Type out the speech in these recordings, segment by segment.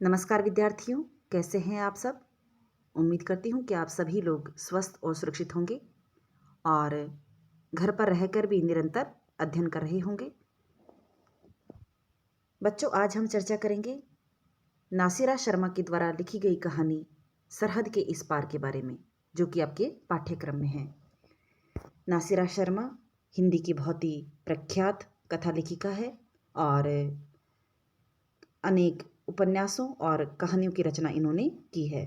नमस्कार विद्यार्थियों, कैसे हैं आप सब। उम्मीद करती हूँ कि आप सभी लोग स्वस्थ और सुरक्षित होंगे और घर पर रहकर भी निरंतर अध्ययन कर रहे होंगे। बच्चों, आज हम चर्चा करेंगे नासिरा शर्मा के द्वारा लिखी गई कहानी सरहद के इस पार के बारे में, जो कि आपके पाठ्यक्रम में है। नासिरा शर्मा हिंदी की बहुत ही प्रख्यात कथा लेखिका है और अनेक उपन्यासों और कहानियों की रचना इन्होंने की है।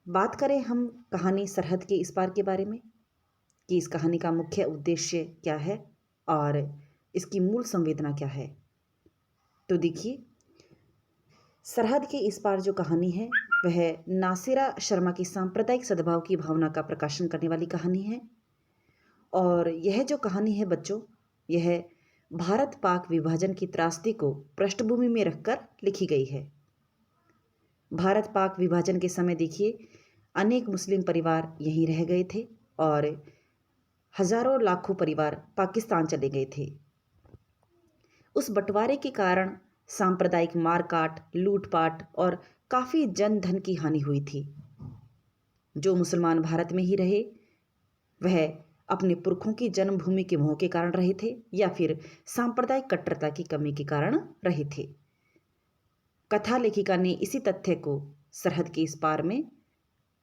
बात करें हम कहानी सरहद के इस पार के बारे में कि इस कहानी का मुख्य उद्देश्य क्या है और इसकी मूल संवेदना क्या है, तो देखिए, सरहद के इस पार जो कहानी है वह नासिरा शर्मा की सांप्रदायिक सद्भाव की भावना का प्रकाशन करने वाली कहानी है। और यह जो कहानी है बच्चों, यह भारत पाक विभाजन की त्रासदी को पृष्ठभूमि में रखकर लिखी गई है। भारत पाक विभाजन के समय देखिए, अनेक मुस्लिम परिवार यहीं रह गए थे और हजारों लाखों परिवार पाकिस्तान चले गए थे। उस बंटवारे के कारण सांप्रदायिक मारकाट, लूटपाट और काफ़ी जन धन की हानि हुई थी। जो मुसलमान भारत में ही रहे वह अपने पुरखों की जन्मभूमि के मोह के कारण रहे थे या फिर सांप्रदायिक कट्टरता की कमी के कारण रहे थे। कथा लेखिका ने इसी तथ्य को सरहद के इस पार में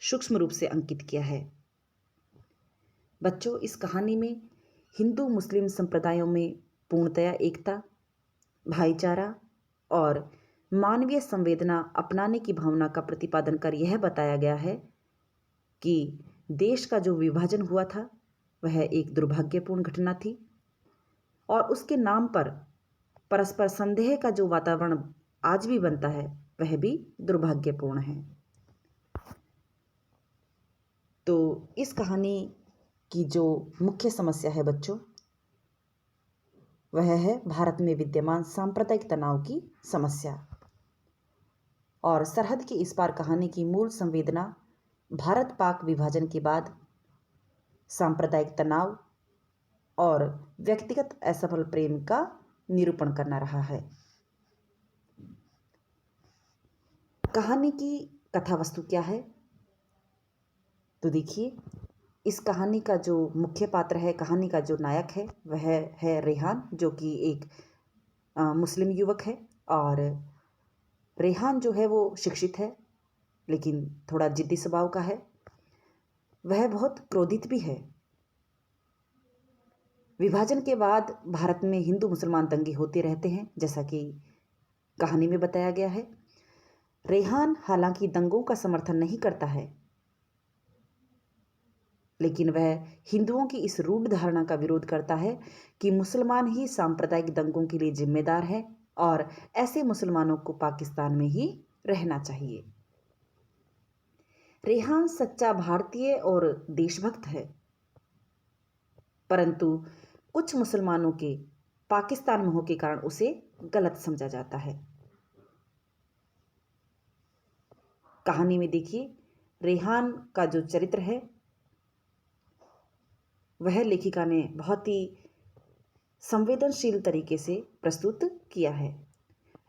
सूक्ष्म रूप से अंकित किया है। बच्चों, इस कहानी में हिंदू मुस्लिम संप्रदायों में पूर्णतया एकता, भाईचारा और मानवीय संवेदना अपनाने की भावना का प्रतिपादन कर यह बताया गया है कि देश का जो विभाजन हुआ था वह एक दुर्भाग्यपूर्ण घटना थी और उसके नाम पर परस्पर संदेह का जो वातावरण आज भी बनता है वह भी दुर्भाग्यपूर्ण है। तो इस कहानी की जो मुख्य समस्या है बच्चों, वह है भारत में विद्यमान सांप्रदायिक तनाव की समस्या। और सरहद की इस पार कहानी की मूल संवेदना भारत पाक विभाजन के बाद सांप्रदायिक तनाव और व्यक्तिगत असफल प्रेम का निरूपण करना रहा है। कहानी की कथा वस्तु क्या है, तो देखिए, इस कहानी का जो मुख्य पात्र है, कहानी का जो नायक है वह है रेहान, जो कि एक मुस्लिम युवक है। और रेहान जो है वो शिक्षित है लेकिन थोड़ा जिद्दी स्वभाव का है। वह बहुत क्रोधित भी है। विभाजन के बाद भारत में हिंदू मुसलमान दंगे होते रहते हैं, जैसा कि कहानी में बताया गया है। रेहान हालांकि दंगों का समर्थन नहीं करता है, लेकिन वह हिंदुओं की इस रूढ़ धारणा का विरोध करता है कि मुसलमान ही सांप्रदायिक दंगों के लिए जिम्मेदार हैं और ऐसे मुसलमानों को पाकिस्तान में ही रहना चाहिए। रेहान सच्चा भारतीय और देशभक्त है, परंतु कुछ मुसलमानों के पाकिस्तान मोह के कारण उसे गलत समझा जाता है। कहानी में देखिए, रेहान का जो चरित्र है वह लेखिका ने बहुत ही संवेदनशील तरीके से प्रस्तुत किया है।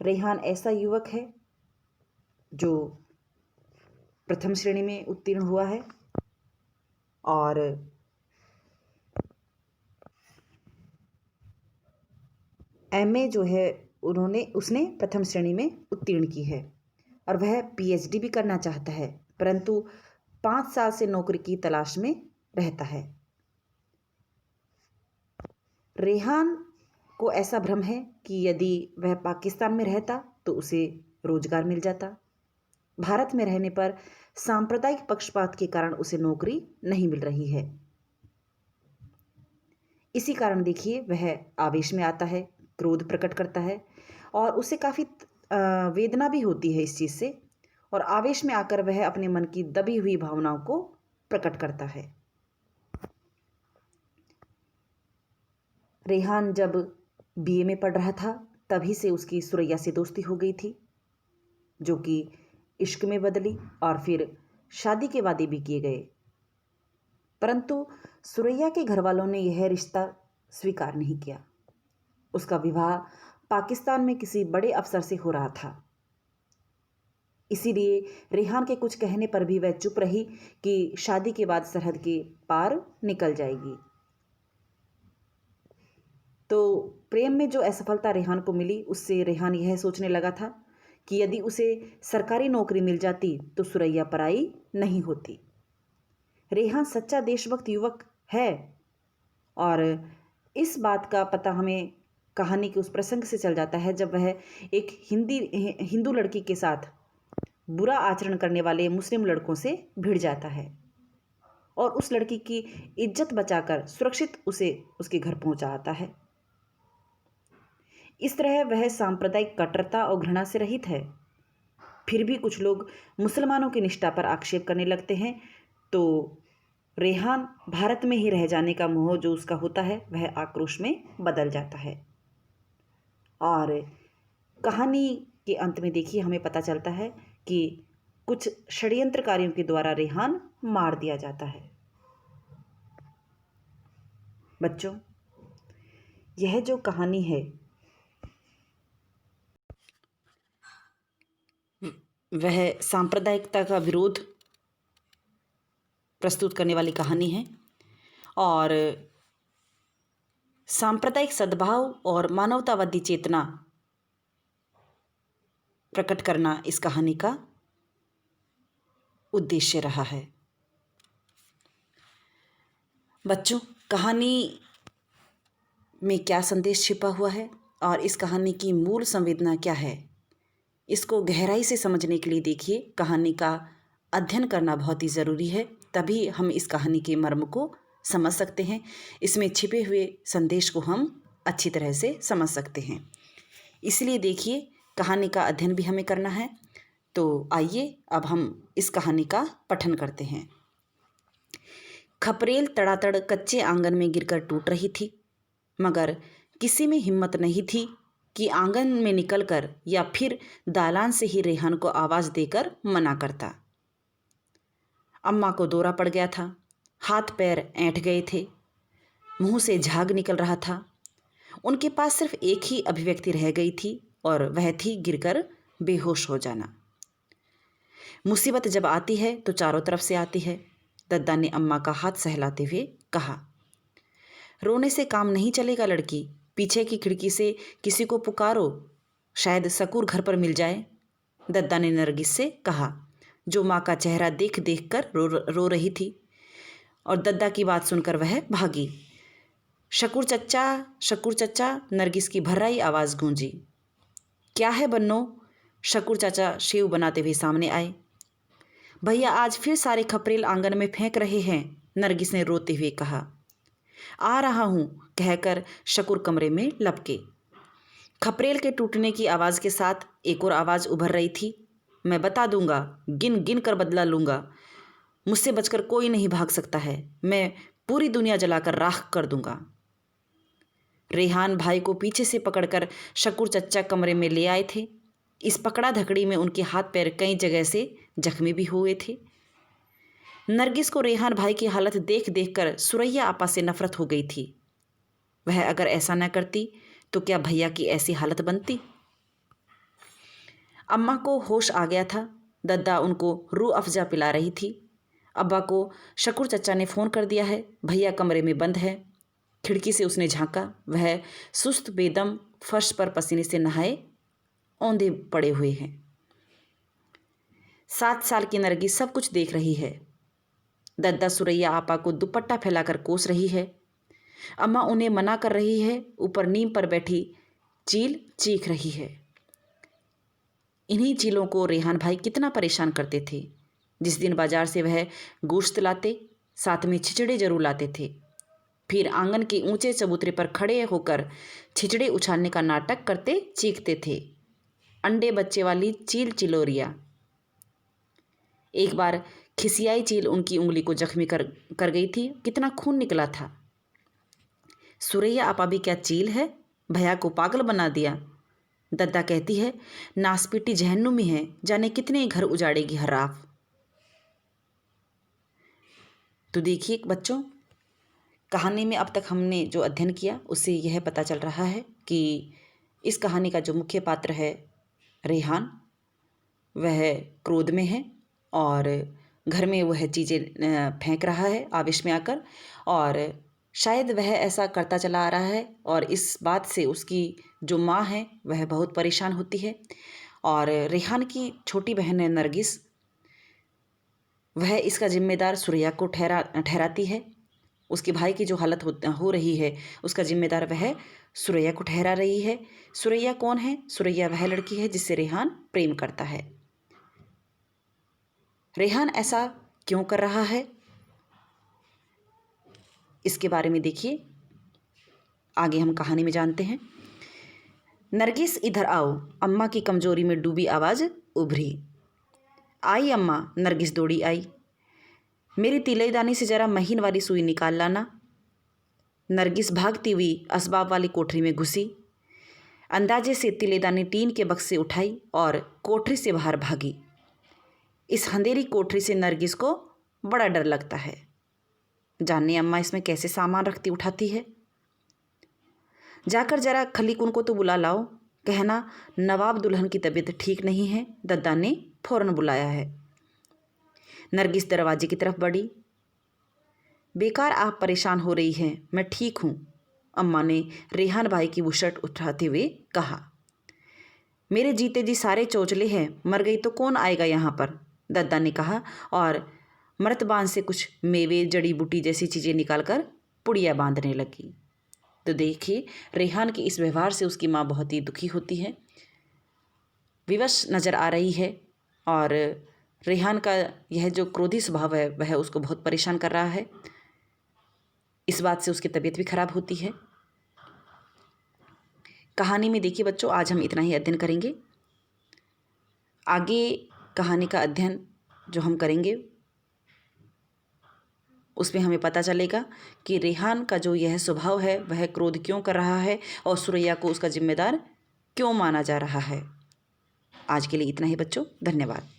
रेहान ऐसा युवक है जो प्रथम श्रेणी में उत्तीर्ण हुआ है और एमए जो है उसने प्रथम श्रेणी में उत्तीर्ण की है और वह पीएचडी भी करना चाहता है, परंतु 5 साल से नौकरी की तलाश में रहता है। रेहान को ऐसा भ्रम है कि यदि वह पाकिस्तान में रहता तो उसे रोजगार मिल जाता। भारत में रहने पर सांप्रदायिक पक्षपात के कारण उसे नौकरी नहीं मिल रही है। इसी कारण देखिए, वह आवेश में आता है, क्रोध प्रकट करता है और उसे काफ़ी वेदना भी होती है इस चीज़ से, और आवेश में आकर वह अपने मन की दबी हुई भावनाओं को प्रकट करता है। रेहान जब बीए में पढ़ रहा था तभी से उसकी सुरैया से दोस्ती हो गई थी, जो कि इश्क में बदली और फिर शादी के वादे भी किए गए, परंतु सुरैया के घर वालों ने यह रिश्ता स्वीकार नहीं किया। उसका विवाह पाकिस्तान में किसी बड़े अफसर से हो रहा था। इसीलिए रेहान के कुछ कहने पर भी वह चुप रही कि शादी के बाद सरहद के पार निकल जाएगी। तो प्रेम में जो असफलता रेहान को मिली, उससे रेहान यह सोचने लगा था कि यदि उसे सरकारी नौकरी मिल जाती तो सुरैया पराई नहीं होती। रेहान सच्चा देशभक्त युवक है, और इस बात का पता हमें कहानी के उस प्रसंग से चल जाता है जब वह एक हिंदू लड़की के साथ बुरा आचरण करने वाले मुस्लिम लड़कों से भिड़ जाता है और उस लड़की की इज्जत बचाकर सुरक्षित उसे उसके घर पहुंचाता है। इस तरह वह सांप्रदायिक कट्टरता और घृणा से रहित है। फिर भी कुछ लोग मुसलमानों की निष्ठा पर आक्षेप करने लगते हैं, तो रेहान भारत में ही रह जाने का मोह जो उसका होता है वह आक्रोश में बदल जाता है। और कहानी के अंत में देखिए हमें पता चलता है कि कुछ षड्यंत्रकारियों के द्वारा रेहान मार दिया जाता है। बच्चों, यह जो कहानी है वह सांप्रदायिकता का विरोध प्रस्तुत करने वाली कहानी है, और सांप्रदायिक सद्भाव और मानवतावादी चेतना प्रकट करना इस कहानी का उद्देश्य रहा है। बच्चों, कहानी में क्या संदेश छिपा हुआ है और इस कहानी की मूल संवेदना क्या है, इसको गहराई से समझने के लिए देखिए कहानी का अध्ययन करना बहुत ही ज़रूरी है। तभी हम इस कहानी के मर्म को समझ सकते हैं, इसमें छिपे हुए संदेश को हम अच्छी तरह से समझ सकते हैं। इसलिए देखिए कहानी का अध्ययन भी हमें करना है। तो आइए अब हम इस कहानी का पठन करते हैं। खपरेल तड़ातड़ कच्चे आंगन में गिरकर टूट रही थी, मगर किसी में हिम्मत नहीं थी कि आंगन में निकलकर या फिर दालान से ही रेहान को आवाज़ देकर मना करता। अम्मा को दौरा पड़ गया था, हाथ पैर ऐंठ गए थे, मुंह से झाग निकल रहा था। उनके पास सिर्फ एक ही अभिव्यक्ति रह गई थी और वह थी गिरकर बेहोश हो जाना। मुसीबत जब आती है तो चारों तरफ से आती है, दद्दा ने अम्मा का हाथ सहलाते हुए कहा। रोने से काम नहीं चलेगा लड़की, पीछे की खिड़की से किसी को पुकारो, शायद सकूर घर पर मिल जाए, दद्दा ने नरगिस से कहा, जो माँ का चेहरा देख देख कर रो रही थी। और दद्दा की बात सुनकर वह भागी। शकूर चच्चा, नरगिस की भर्राई आवाज़ गूंजी। क्या है बन्नो? शकूर चाचा शेव बनाते हुए सामने आए। भैया आज फिर सारे खपरेल आंगन में फेंक रहे हैं, नरगिस ने रोते हुए कहा। आ रहा हूँ, कहकर शकूर कमरे में लपके। खपरेल के टूटने की आवाज़ के साथ एक और आवाज़ उभर रही थी। मैं बता दूंगा, गिन गिन कर बदला लूँगा, मुझसे बचकर कोई नहीं भाग सकता है, मैं पूरी दुनिया जलाकर राख कर दूंगा। रेहान भाई को पीछे से पकड़कर शकूर चच्चा कमरे में ले आए थे। इस पकड़ा धकड़ी में उनके हाथ पैर कई जगह से जख्मी भी हुए थे। नरगिस को रेहान भाई की हालत देख देख कर सुरैया आपा से नफरत हो गई थी। वह अगर ऐसा न करती तो क्या भैया की ऐसी हालत बनती? अम्मा को होश आ गया था। दद्दा उनको रूह अफ़ज़ा पिला रही थी। अब्बा को शकूर चच्चा ने फ़ोन कर दिया है, भैया कमरे में बंद है। खिड़की से उसने झांका, वह सुस्त बेदम फर्श पर पसीने से नहाए औंधे पड़े हुए हैं। 7 साल की नरगिस सब कुछ देख रही है। दद्दा सुरैया आपा को दुपट्टा फैलाकर कोस रही है। अम्मा उन्हें मना कर रही है। ऊपर नीम पर बैठी चील चीख रही है। इन्हीं चीलों को रेहान भाई कितना परेशान करते थे। जिस दिन बाजार से वह गोश्त लाते, साथ में छिचड़े जरूर लाते थे। फिर आंगन के ऊंचे चबूतरे पर खड़े होकर छिचड़े उछालने का नाटक करते चीखते थे। अंडे बच्चे वाली चील चिलोरिया। एक बार खिसियाई चील उनकी उंगली को जख्मी कर गई थी, कितना खून निकला था। सुरैया आपा भी क्या चील है, भैया को पागल बना दिया। दद्दा कहती है नासपीटी जहन्नुमी है, जाने कितने घर उजाड़ेगी हर रात। तो देखिए बच्चों, कहानी में अब तक हमने जो अध्ययन किया उससे यह पता चल रहा है कि इस कहानी का जो मुख्य पात्र है रेहान, वह क्रोध में है और घर में वह चीज़ें फेंक रहा है आवेश में आकर, और शायद वह ऐसा करता चला आ रहा है और इस बात से उसकी जो माँ है वह बहुत परेशान होती है। और रेहान की छोटी बहन है नरगिस, वह इसका जिम्मेदार सुरैया को ठहराती है। उसके भाई की जो हालत हो रही है उसका जिम्मेदार वह सुरैया को ठहरा रही है। सुरैया कौन है? सुरैया वह लड़की है जिससे रेहान प्रेम करता है। रेहान ऐसा क्यों कर रहा है, इसके बारे में देखिए, आगे हम कहानी में जानते हैं। नरगिस इधर आओ, अम्मा की कमजोरी में डूबी आवाज़ उभरी। आई अम्मा, नरगिस दौड़ी आई। मेरी तिलैदानी से जरा महीन वाली सुई निकाल लाना। नरगिस भागती हुई असबाब वाली कोठरी में घुसी। अंदाजे से तिलैदानी टीन के बक्से उठाई और कोठरी से बाहर भागी। इस अंधेरी कोठरी से नरगिस को बड़ा डर लगता है। जानने अम्मा इसमें कैसे सामान रखती उठाती है। जाकर जरा खलीकुन को तो बुला लाओ, कहना नवाब दुल्हन की तबीयत ठीक नहीं है, दद्दा ने फौरन बुलाया है। नरगिस दरवाजे की तरफ बढ़ी। बेकार आप परेशान हो रही हैं, मैं ठीक हूँ, अम्मा ने रेहान भाई की बुशर्ट उठाते हुए कहा। मेरे जीते जी सारे चौचले हैं, मर गई तो कौन आएगा यहाँ पर, दद्दा ने कहा और मर्तबान से कुछ मेवे जड़ी बूटी जैसी चीज़ें निकालकर पुड़िया बांधने लगी। तो देखिए, रेहान के इस व्यवहार से उसकी माँ बहुत ही दुखी होती है, विवश नज़र आ रही है, और रेहान का यह जो क्रोधी स्वभाव है वह उसको बहुत परेशान कर रहा है। इस बात से उसकी तबीयत भी खराब होती है। कहानी में देखिए बच्चों, आज हम इतना ही अध्ययन करेंगे। आगे कहानी का अध्ययन जो हम करेंगे उसमें हमें पता चलेगा कि रेहान का जो यह स्वभाव है वह क्रोध क्यों कर रहा है और सुरैया को उसका जिम्मेदार क्यों माना जा रहा है। आज के लिए इतना ही बच्चों, धन्यवाद।